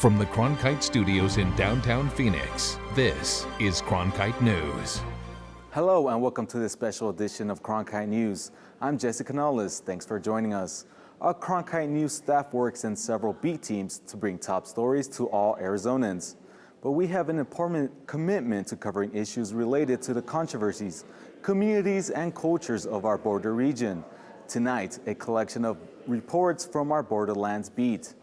From the Cronkite studios in downtown Phoenix, this is Cronkite News. Hello and welcome to this special edition of Cronkite News. I'm Jesse Canales. Thanks for joining us. Our Cronkite News staff works in several beat teams to bring top stories to all Arizonans. But we have an important commitment to covering issues related to the controversies, communities, and cultures of our border region. Tonight, a collection of reports from our Borderlands beat.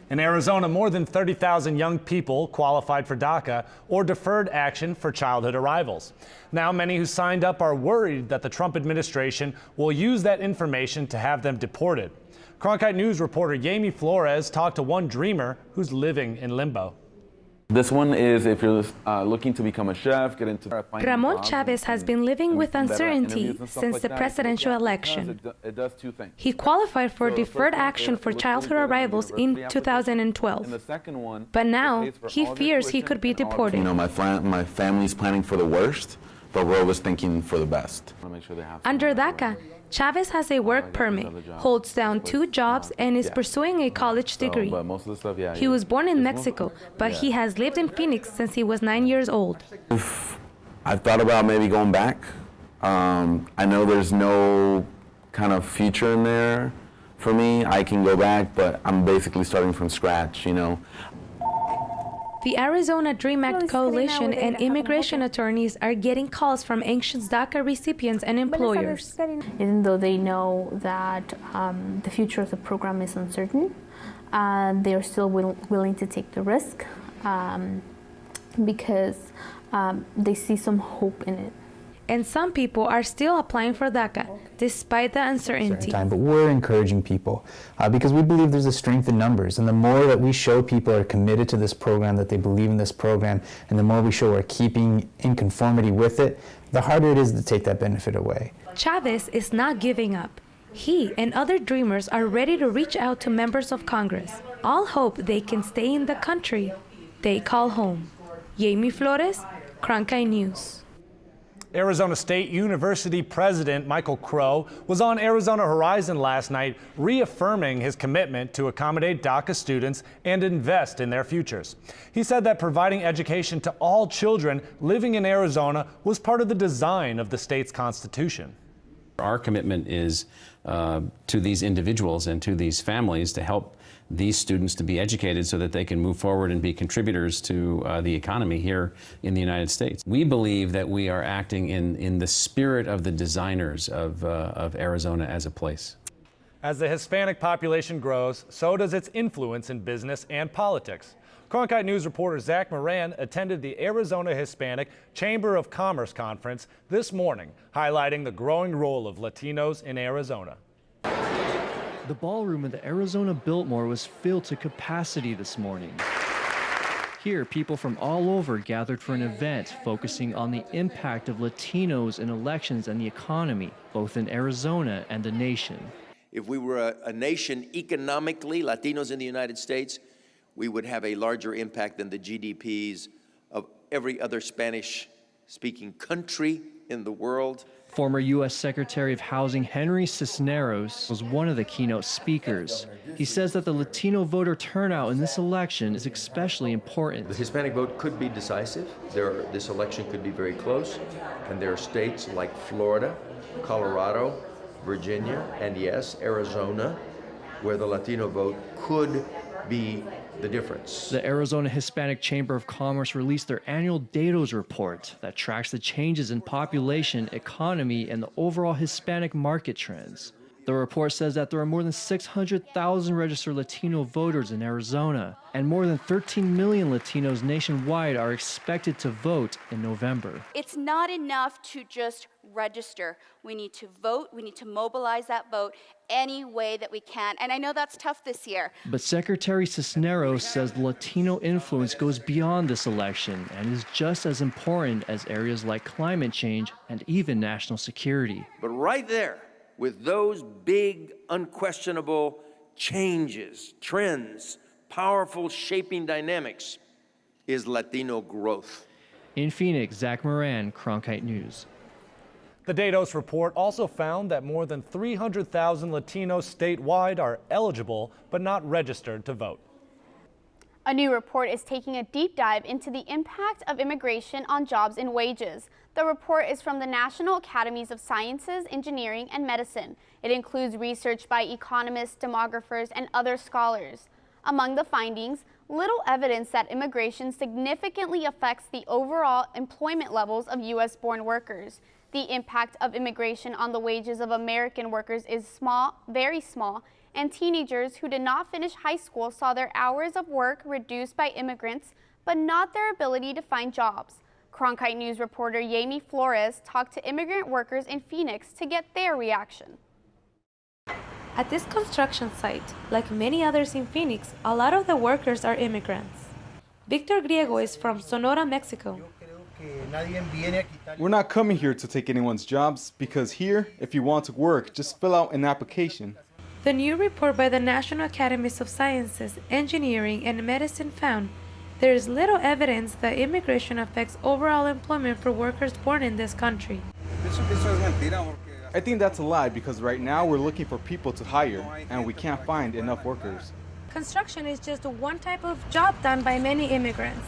In Arizona, more than 30,000 young people qualified for DACA or deferred action for childhood arrivals. Now, many who signed up are worried that the Trump administration will use that information to have them deported. Cronkite News reporter Jamie Flores talked to one dreamer who's living in limbo. This one is if you're looking to become a chef, get into... Ramon Chavez has been living with uncertainty since the presidential election. It does two things. He qualified for deferred action for childhood arrivals in 2012. But now, he fears he could be deported. You know, my family's planning for the worst, but we're always thinking for the best. Under DACA, Chavez has a work permit, holds down 2 jobs, and is pursuing a college degree. He was born in Mexico, but he has lived in Phoenix since he was 9 years old. I've thought about maybe going back. I know there's no kind of future in there for me. I can go back, but I'm basically starting from scratch, you know. The Arizona DREAM Act Coalition and immigration attorneys are getting calls from anxious DACA recipients and employers. Even though they know that the future of the program is uncertain, they are still willing to take the risk because they see some hope in it. And some people are still applying for DACA, despite the uncertainty. But we're encouraging people because we believe there's a strength in numbers. And the more that we show people are committed to this program, that they believe in this program, and the more we show we're keeping in conformity with it, the harder it is to take that benefit away. Chavez is not giving up. He and other dreamers are ready to reach out to members of Congress. All hope they can stay in the country they call home. Jamie Flores, Cronkite News. Arizona State University President Michael Crow was on Arizona Horizon last night, reaffirming his commitment to accommodate DACA students and invest in their futures. He said that providing education to all children living in Arizona was part of the design of the state's constitution. Our commitment is to these individuals and to these families to help these students to be educated so that they can move forward and be contributors to the economy here in the United States. We believe that we are acting in the spirit of the designers of Arizona as a place. As the Hispanic population grows, so does its influence in business and politics. Cronkite News reporter Zach Moran attended the Arizona Hispanic Chamber of Commerce Conference this morning, highlighting the growing role of Latinos in Arizona. The ballroom of the Arizona Biltmore was filled to capacity this morning. Here, people from all over gathered for an event focusing on the impact of Latinos in elections and the economy, both in Arizona and the nation. If we were a nation economically, Latinos in the United States, we would have a larger impact than the GDPs of every other Spanish-speaking country in the world. Former U.S. Secretary of Housing Henry Cisneros was one of the keynote speakers. He says that the Latino voter turnout in this election is especially important. The Hispanic vote could be decisive. This election could be very close. And there are states like Florida, Colorado, Virginia, and yes, Arizona, where the Latino vote could be the difference. The Arizona Hispanic Chamber of Commerce released their annual Datos report that tracks the changes in population, economy, and the overall Hispanic market trends. The report says that there are more than 600,000 registered Latino voters in Arizona, and more than 13 million Latinos nationwide are expected to vote in November. It's not enough to just register. We need to vote. We need to mobilize that vote any way that we can. And I know that's tough this year. But Secretary Cisneros says the Latino influence goes beyond this election and is just as important as areas like climate change and even national security. But right there, with those big, unquestionable changes, trends, powerful shaping dynamics, is Latino growth. In Phoenix, Zach Moran, Cronkite News. The Datos report also found that more than 300,000 Latinos statewide are eligible but not registered to vote. A new report is taking a deep dive into the impact of immigration on jobs and wages. The report is from the National Academies of Sciences, Engineering, and Medicine. It includes research by economists, demographers, and other scholars. Among the findings, little evidence that immigration significantly affects the overall employment levels of U.S.-born workers. The impact of immigration on the wages of American workers is small, very small, and teenagers who did not finish high school saw their hours of work reduced by immigrants, but not their ability to find jobs. Cronkite News reporter Jamie Flores talked to immigrant workers in Phoenix to get their reaction. At this construction site, like many others in Phoenix, a lot of the workers are immigrants. Victor Griego is from Sonora, Mexico. We're not coming here to take anyone's jobs because here, if you want to work, just fill out an application. The new report by the National Academies of Sciences, Engineering, and Medicine found there is little evidence that immigration affects overall employment for workers born in this country. I think that's a lie because right now we're looking for people to hire and we can't find enough workers. Construction is just one type of job done by many immigrants.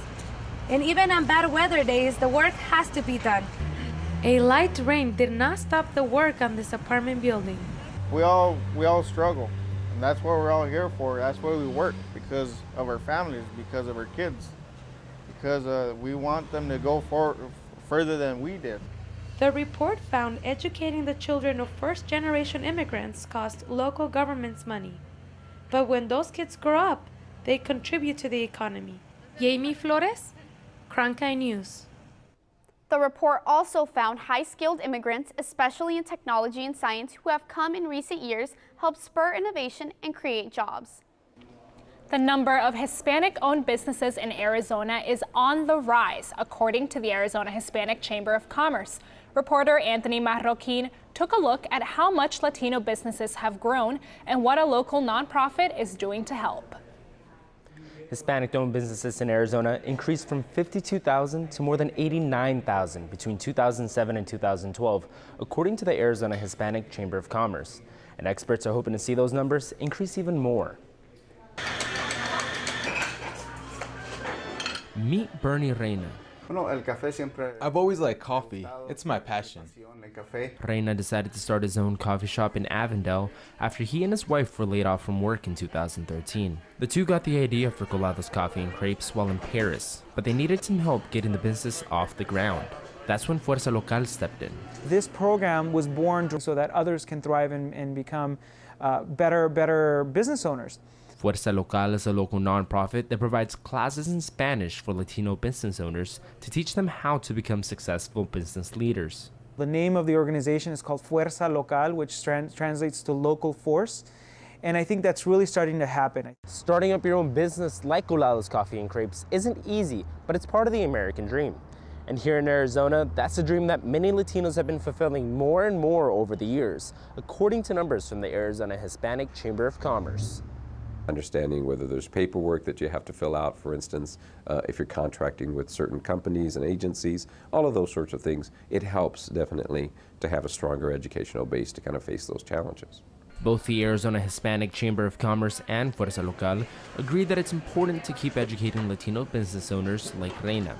And even on bad weather days, the work has to be done. A light rain did not stop the work on this apartment building. We all struggle, and that's what we're all here for. That's why we work, because of our families, because of our kids, because we want them to go further than we did. The report found educating the children of first-generation immigrants cost local governments money. But when those kids grow up, they contribute to the economy. Jamie Flores, Cronkite News. The report also found high-skilled immigrants, especially in technology and science, who have come in recent years, help spur innovation and create jobs. The number of Hispanic-owned businesses in Arizona is on the rise, according to the Arizona Hispanic Chamber of Commerce. Reporter Anthony Marroquin took a look at how much Latino businesses have grown and what a local nonprofit is doing to help. Hispanic-owned businesses in Arizona increased from 52,000 to more than 89,000 between 2007 and 2012, according to the Arizona Hispanic Chamber of Commerce. And experts are hoping to see those numbers increase even more. Meet Bernie Reina. I've always liked coffee. It's my passion. Reina decided to start his own coffee shop in Avondale after he and his wife were laid off from work in 2013. The two got the idea for Colados Coffee and Crepes while in Paris, but they needed some help getting the business off the ground. That's when Fuerza Local stepped in. This program was born so that others can thrive and become better business owners. Fuerza Local is a local nonprofit that provides classes in Spanish for Latino business owners to teach them how to become successful business leaders. The name of the organization is called Fuerza Local, which translates to local force. And I think that's really starting to happen. Starting up your own business like Colados Coffee and Crepes isn't easy, but it's part of the American dream. And here in Arizona, that's a dream that many Latinos have been fulfilling more and more over the years, according to numbers from the Arizona Hispanic Chamber of Commerce. Understanding whether there's paperwork that you have to fill out, for instance, if you're contracting with certain companies and agencies, all of those sorts of things, it helps definitely to have a stronger educational base to kind of face those challenges. Both the Arizona Hispanic Chamber of Commerce and Fuerza Local agree that it's important to keep educating Latino business owners like Reina.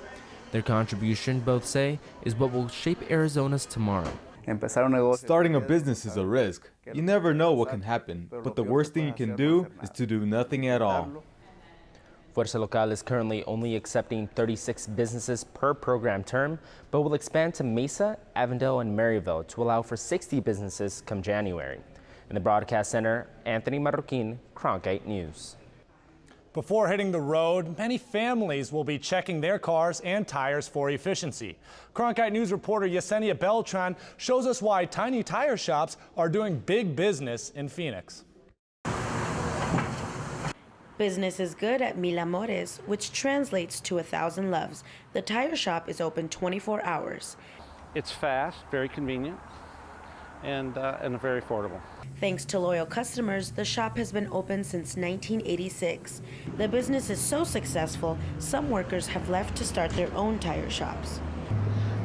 Their contribution, both say, is what will shape Arizona's tomorrow. Starting a business is a risk. You never know what can happen, but the worst thing you can do is to do nothing at all. Fuerza Local is currently only accepting 36 businesses per program term, but will expand to Mesa, Avondale, and Maryville to allow for 60 businesses come January. In the Broadcast Center, Anthony Marroquin, Cronkite News. Before hitting the road, many families will be checking their cars and tires for efficiency. Cronkite News reporter Yesenia Beltran shows us why tiny tire shops are doing big business in Phoenix. Business is good at Mil Amores, which translates to 1,000 loves. The tire shop is open 24 hours. It's fast, very convenient, and very affordable. Thanks to loyal customers, the shop has been open since 1986. The business is so successful, some workers have left to start their own tire shops.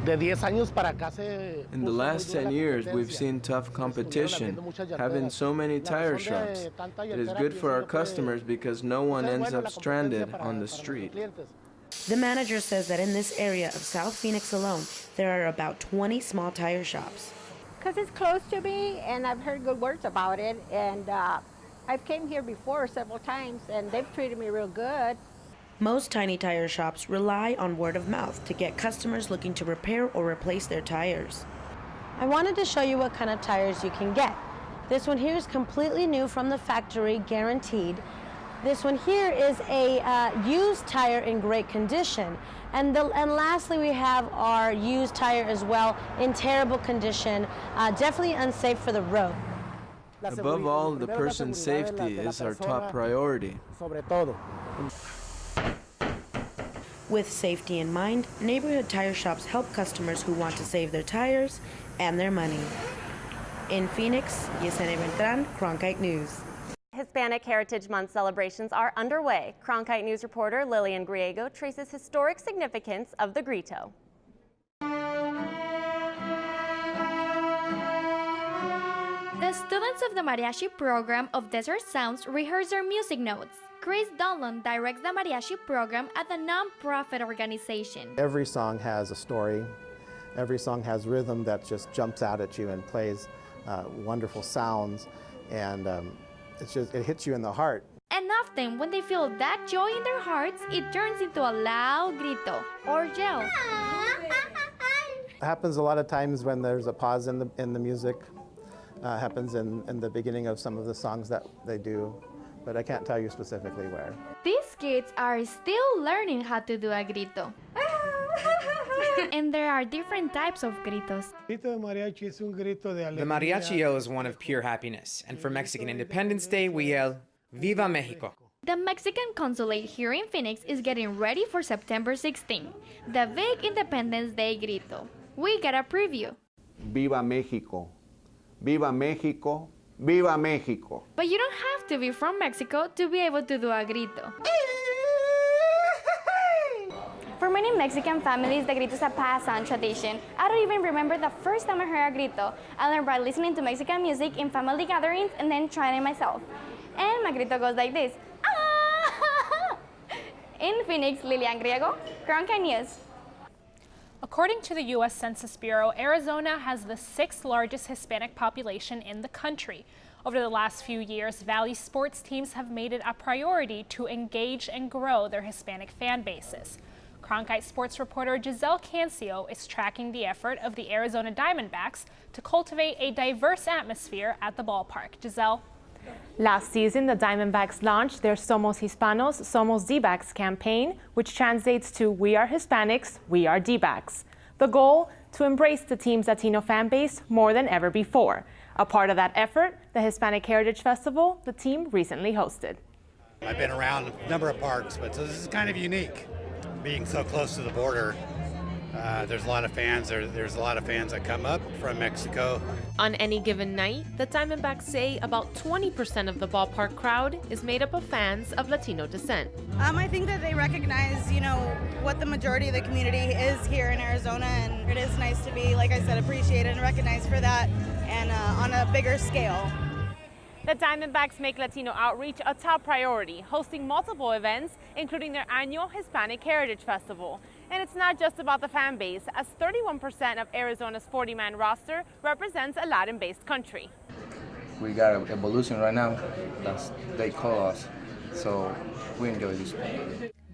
In the last 10 years, we've seen tough competition, having so many tire shops. It is good for our customers because no one ends up stranded on the street. The manager says that in this area of South Phoenix alone, there are about 20 small tire shops. Because it's close to me, and I've heard good words about it, and I've came here before several times, and they've treated me real good. Most tiny tire shops rely on word of mouth to get customers looking to repair or replace their tires. I wanted to show you what kind of tires you can get. This one here is completely new from the factory, guaranteed. This one here is a used tire in great condition. And lastly, we have our used tire as well in terrible condition, definitely unsafe for the road. Above all, the person's safety is our top priority. With safety in mind, neighborhood tire shops help customers who want to save their tires and their money. In Phoenix, Yesenia Beltran, Cronkite News. Hispanic Heritage Month celebrations are underway. Cronkite News reporter Lillian Griego traces historic significance of the grito. The students of the Mariachi program of Desert Sounds rehearse their music notes. Chris Donlon directs the Mariachi program at the non-profit organization. Every song has a story. Every song has rhythm that just jumps out at you and plays wonderful sounds, and it hits you in the heart. And often, when they feel that joy in their hearts, it turns into a loud grito or yell. It happens a lot of times when there's a pause in the music. Happens in the beginning of some of the songs that they do, but I can't tell you specifically where. These kids are still learning how to do a grito. And there are different types of gritos. The mariachi yell is one of pure happiness, and for Mexican Independence Day, we yell, Viva Mexico! The Mexican consulate here in Phoenix is getting ready for September 16, the big Independence Day grito. We got a preview. Viva Mexico! Viva Mexico! Viva Mexico! But you don't have to be from Mexico to be able to do a grito. For many Mexican families, the grito is a passed-on tradition. I don't even remember the first time I heard a grito. I learned by listening to Mexican music in family gatherings and then trying it myself. And my grito goes like this. In Phoenix, Lillian Griego, Cronkite News. According to the U.S. Census Bureau, Arizona has the 6th largest Hispanic population in the country. Over the last few years, Valley sports teams have made it a priority to engage and grow their Hispanic fan bases. Cronkite sports reporter Giselle Cancio is tracking the effort of the Arizona Diamondbacks to cultivate a diverse atmosphere at the ballpark. Giselle? Last season, the Diamondbacks launched their Somos Hispanos, Somos D-backs campaign, which translates to We are Hispanics, we are D-backs. The goal? To embrace the team's Latino fan base more than ever before. A part of that effort, the Hispanic Heritage Festival the team recently hosted. I've been around a number of parks, but so this is kind of unique, being so close to the border. There's a lot of fans. There's a lot of fans that come up from Mexico. On any given night, the Diamondbacks say about 20% of the ballpark crowd is made up of fans of Latino descent. I think that they recognize, what the majority of the community is here in Arizona, and it is nice to be, like I said, appreciated and recognized for that, and on a bigger scale. The Diamondbacks make Latino outreach a top priority, hosting multiple events, including their annual Hispanic Heritage Festival. And it's not just about the fan base, as 31% of Arizona's 40-man roster represents a Latin-based country. We got an evolution right now, they call us, so we enjoy this.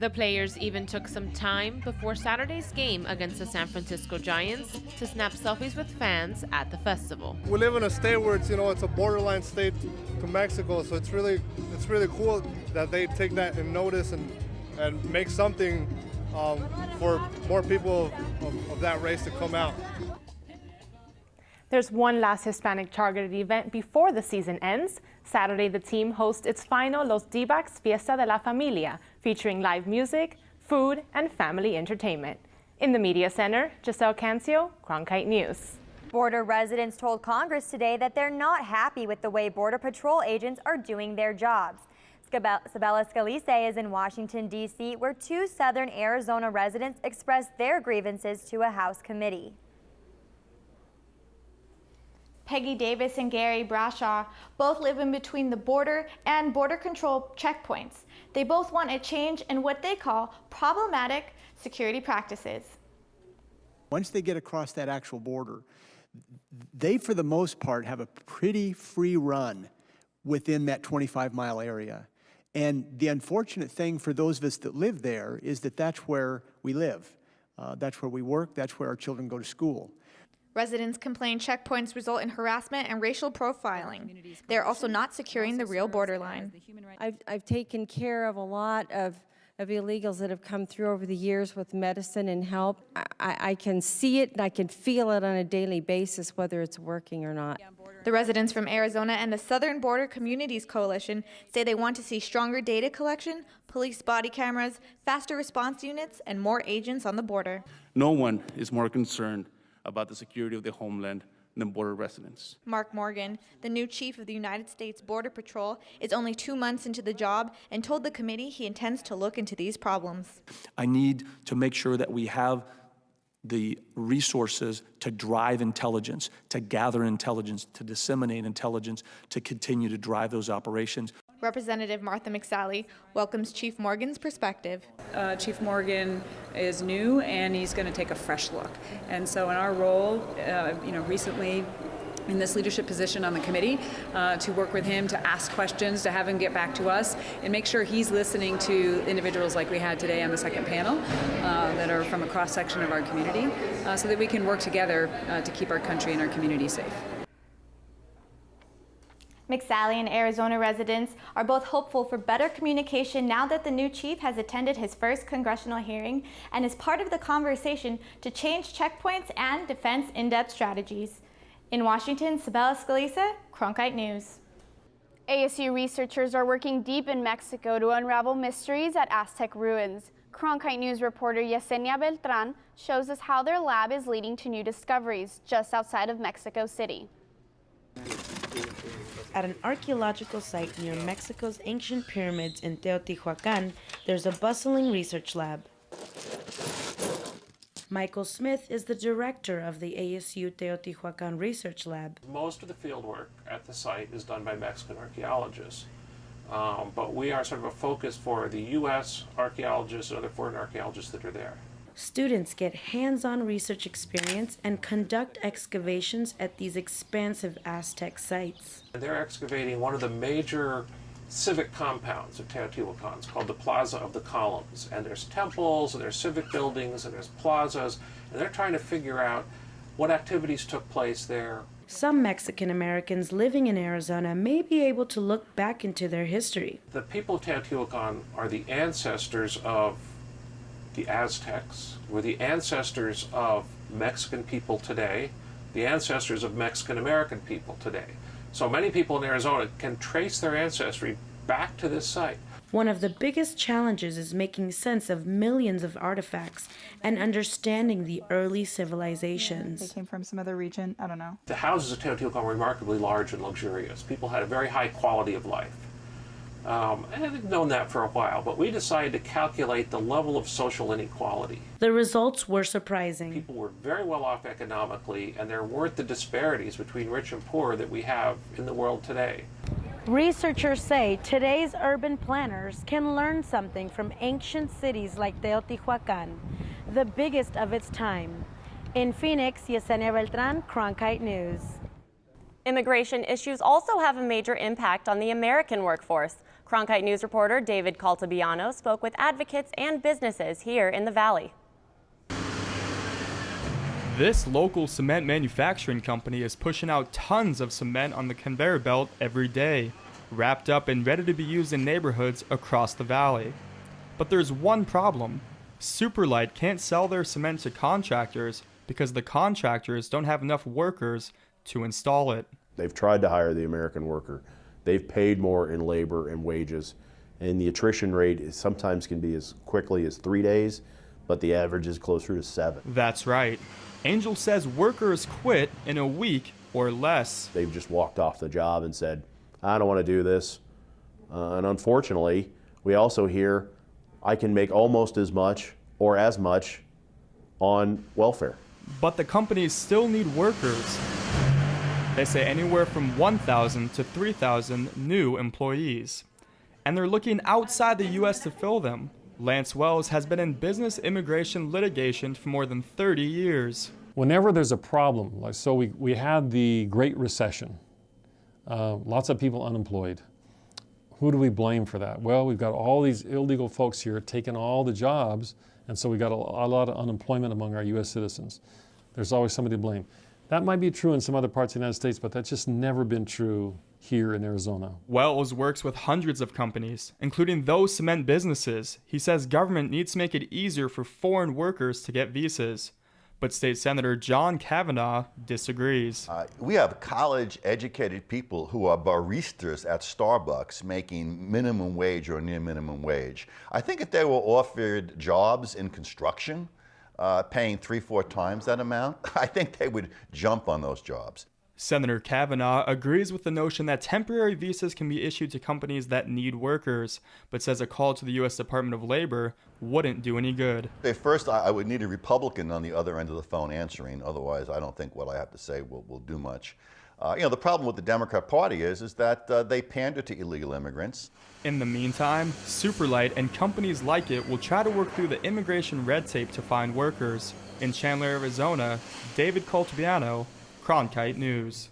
The players even took some time before Saturday's game against the San Francisco Giants to snap selfies with fans at the festival. We live in a state where it's a borderline state to Mexico, so it's really cool that they take that and notice and make something for more people of that race to come out. There's one last Hispanic targeted event before the season ends. Saturday, the team hosts its final Los D-backs Fiesta de la Familia, featuring live music, food, and family entertainment. In the Media Center, Giselle Cancio, Cronkite News. Border residents told Congress today that they're not happy with the way Border Patrol agents are doing their jobs. Sabella Scalise is in Washington, D.C., where two southern Arizona residents expressed their grievances to a House committee. Peggy Davis and Gary Brashaw both live in between the border and border control checkpoints. They both want a change in what they call problematic security practices. Once they get across that actual border, they, for the most part, have a pretty free run within that 25-mile area. And the unfortunate thing for those of us that live there is that that's where we live. That's where we work. That's where our children go to school. Residents complain checkpoints result in harassment and racial profiling. They're also not securing the real borderline. I've taken care of a lot of illegals that have come through over the years with medicine and help. I can see it and I can feel it on a daily basis, whether it's working or not. The residents from Arizona and the Southern Border Communities Coalition say they want to see stronger data collection, police body cameras, faster response units, and more agents on the border. No one is more concerned about the security of the homeland than border residents. Mark Morgan, the new chief of the United States Border Patrol, is only 2 months into the job and told the committee he intends to look into these problems. I need to make sure that we have the resources to drive intelligence, to gather intelligence, to disseminate intelligence, to continue to drive those operations. Representative Martha McSally welcomes Chief Morgan's perspective. Chief Morgan is new and he's going to take a fresh look. And so in our role, recently in this leadership position on the committee, to work with him, to ask questions, to have him get back to us, and make sure he's listening to individuals like we had today on the second panel that are from a cross-section of our community, so that we can work together to keep our country and our community safe. McSally and Arizona residents are both hopeful for better communication now that the new chief has attended his first congressional hearing and is part of the conversation to change checkpoints and defense in-depth strategies. In Washington, Sabella Scalise, Cronkite News. ASU researchers are working deep in Mexico to unravel mysteries at Aztec Ruins. Cronkite News reporter Yesenia Beltran shows us how their lab is leading to new discoveries just outside of Mexico City. At an archaeological site near Mexico's ancient pyramids in Teotihuacan, there's a bustling research lab. Michael Smith is the director of the ASU Teotihuacan Research Lab. Most of the field work at the site is done by Mexican archaeologists, but we are sort of a focus for the U.S. archaeologists and other foreign archaeologists that are there. Students get hands-on research experience and conduct excavations at these expansive Aztec sites. They're excavating one of the major civic compounds of Teotihuacan. It's called the Plaza of the Columns. And there's temples, and there's civic buildings, and there's plazas, and they're trying to figure out what activities took place there. Some Mexican Americans living in Arizona may be able to look back into their history. The people of Teotihuacan are the ancestors of the Aztecs, were the ancestors of Mexican people today, the ancestors of Mexican American people today. So many people in Arizona can trace their ancestry back to this site. One of the biggest challenges is making sense of millions of artifacts and understanding the early civilizations. They came from some other region, I don't know. The houses of Teotihuacan were remarkably large and luxurious. People had a very high quality of life. And I've known that for a while, but we decided to calculate the level of social inequality. The results were surprising. People were very well off economically, and there weren't the disparities between rich and poor that we have in the world today. Researchers say today's urban planners can learn something from ancient cities like Teotihuacan, the biggest of its time. In Phoenix, Yesenia Beltran, Cronkite News. Immigration issues also have a major impact on the American workforce. Cronkite News reporter David Caltabiano spoke with advocates and businesses here in the Valley. This local cement manufacturing company is pushing out tons of cement on the conveyor belt every day, wrapped up and ready to be used in neighborhoods across the valley. But there's one problem. Superlight can't sell their cement to contractors because the contractors don't have enough workers to install it. They've tried to hire the American worker. They've paid more in labor and wages, and the attrition rate sometimes can be as quickly as 3 days, but the average is closer to 7. That's right. Angel says workers quit in a week or less. They've just walked off the job and said, I don't want to do this. And unfortunately, we also hear, I can make almost as much or as much on welfare. But the companies still need workers. They say anywhere from 1,000 to 3,000 new employees. And they're looking outside the U.S. to fill them. Lance Wells has been in business immigration litigation for more than 30 years. Whenever there's a problem, like so we had the Great Recession, lots of people unemployed. Who do we blame for that? Well, we've got all these illegal folks here taking all the jobs, and so we got a lot of unemployment among our U.S. citizens. There's always somebody to blame. That might be true in some other parts of the United States, but that's just never been true here in Arizona. Wells works with hundreds of companies, including those cement businesses. He says government needs to make it easier for foreign workers to get visas. But State Senator John Kavanaugh disagrees. We have college-educated people who are baristas at Starbucks making minimum wage or near minimum wage. I think if they were offered jobs in construction, paying 3-4 times that amount, I think they would jump on those jobs. Senator Kavanaugh agrees with the notion that temporary visas can be issued to companies that need workers, but says a call to the U.S. Department of Labor wouldn't do any good. First, I would need a Republican on the other end of the phone answering. Otherwise, I don't think what I have to say will do much. The problem with the Democrat Party is that they pander to illegal immigrants. In the meantime, Superlight and companies like it will try to work through the immigration red tape to find workers. In Chandler, Arizona, David Coltobiano, Cronkite News.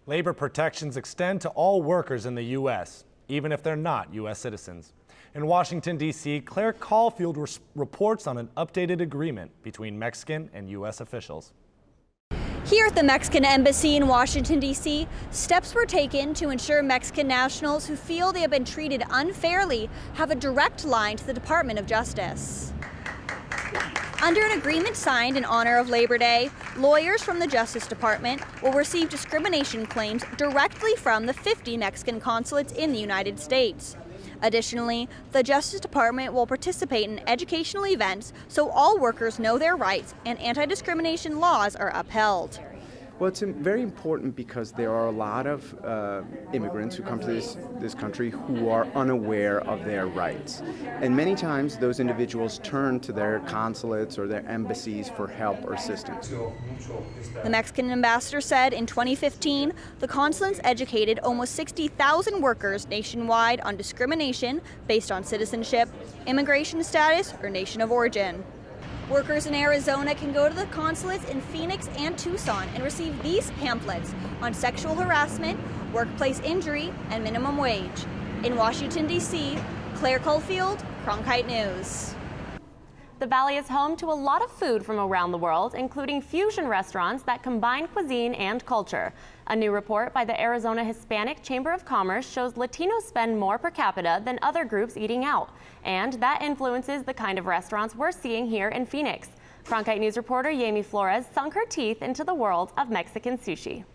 Labor protections extend to all workers in the U.S., even if they're not U.S. citizens. In Washington, D.C., Claire Caulfield reports on an updated agreement between Mexican and U.S. officials. Here at the Mexican Embassy in Washington, D.C., steps were taken to ensure Mexican nationals who feel they have been treated unfairly have a direct line to the Department of Justice. Under an agreement signed in honor of Labor Day, lawyers from the Justice Department will receive discrimination claims directly from the 50 Mexican consulates in the United States. Additionally, the Justice Department will participate in educational events so all workers know their rights and anti-discrimination laws are upheld. Well, it's very important because there are a lot of immigrants who come to this country who are unaware of their rights. And many times those individuals turn to their consulates or their embassies for help or assistance. The Mexican ambassador said in 2015, the consulates educated almost 60,000 workers nationwide on discrimination based on citizenship, immigration status, or nation of origin. Workers in Arizona can go to the consulates in Phoenix and Tucson and receive these pamphlets on sexual harassment, workplace injury, and minimum wage. In Washington, D.C., Claire Caulfield, Cronkite News. The Valley is home to a lot of food from around the world, including fusion restaurants that combine cuisine and culture. A new report by the Arizona Hispanic Chamber of Commerce shows Latinos spend more per capita than other groups eating out, and that influences the kind of restaurants we're seeing here in Phoenix. Cronkite News reporter Yami Flores sunk her teeth into the world of Mexican sushi.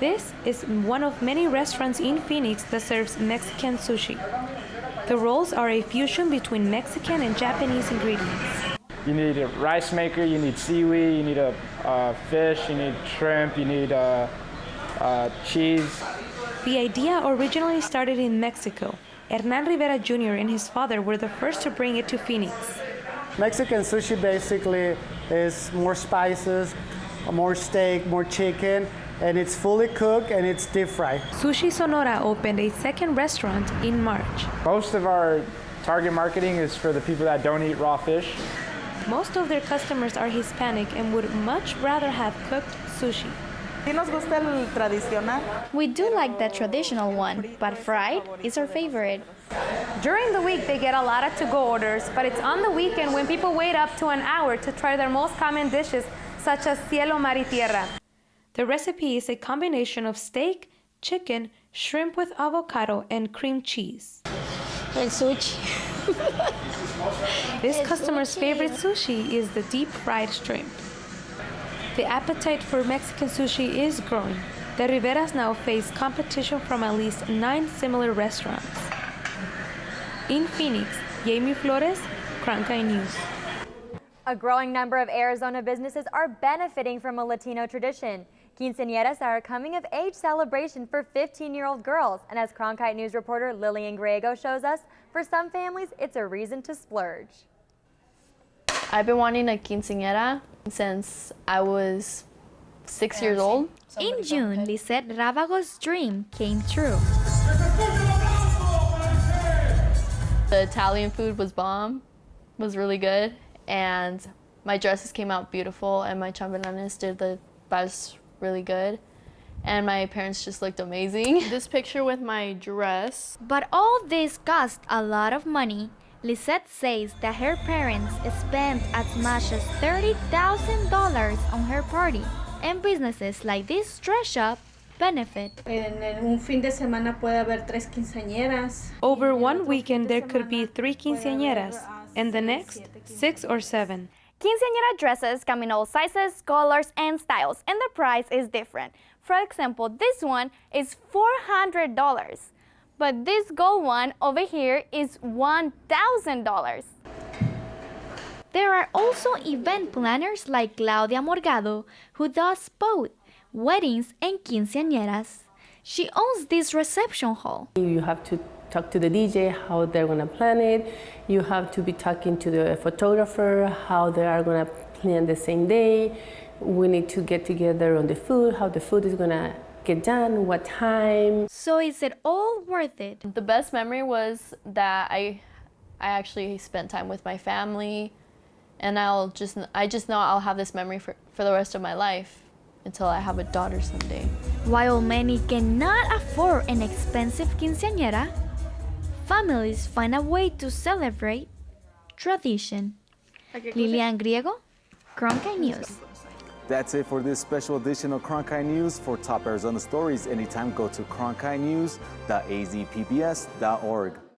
This is one of many restaurants in Phoenix that serves Mexican sushi. The rolls are a fusion between Mexican and Japanese ingredients. You need a rice maker, you need seaweed, you need a fish, you need shrimp, you need cheese. The idea originally started in Mexico. Hernan Rivera Jr. and his father were the first to bring it to Phoenix. Mexican sushi basically is more spices, more steak, more chicken, and it's fully cooked and it's deep fried. Sushi Sonora opened a second restaurant in March. Most of our target marketing is for the people that don't eat raw fish. Most of their customers are Hispanic and would much rather have cooked sushi. We do like the traditional one, but fried is our favorite. During the week, they get a lot of to-go orders, but it's on the weekend when people wait up to an hour to try their most common dishes, such as cielo, mar y tierra. The recipe is a combination of steak, chicken, shrimp with avocado, and cream cheese. El sushi. This customer's favorite sushi is the deep-fried shrimp. The appetite for Mexican sushi is growing. The Riveras now face competition from at least 9 similar restaurants. In Phoenix, Yami Flores, Cronkite News. A growing number of Arizona businesses are benefiting from a Latino tradition. Quinceañeras are a coming-of-age celebration for 15-year-old girls, and as Cronkite News reporter Lillian Griego shows us, for some families, it's a reason to splurge. I've been wanting a quinceañera since I was 6 years old. In June, Lisette Ravago's dream came true. The Italian food was bomb, was really good, and my dresses came out beautiful, and my chambelanes did the vibes really good, and my parents just looked amazing. This picture with my dress. But all this cost a lot of money. Lisette says that her parents spent as much as $30,000 on her party, and businesses like this dress shop benefit. En un fin de semana puede haber 3 quinceañeras. Over one weekend, there could be 3 quinceañeras, and the next, 6 or 7. Quinceañera dresses come in all sizes, colors, and styles, and the price is different. For example, this one is $400, but this gold one over here is $1,000. There are also event planners like Claudia Morgado, who does both weddings and quinceañeras. She owns this reception hall. You have to talk to the DJ, how they're going to plan it. You have to be talking to the photographer, how they are going to plan the same day. We need to get together on the food, how the food is going to get done, what time. So is it all worth it? The best memory was that I actually spent time with my family, and I just know I'll have this memory for the rest of my life until I have a daughter someday. While many cannot afford an expensive quinceañera, families find a way to celebrate tradition. Lilian Griego, Cronkite News. That's it for this special edition of Cronkite News. For top Arizona stories anytime, go to cronkitenews.azpbs.org.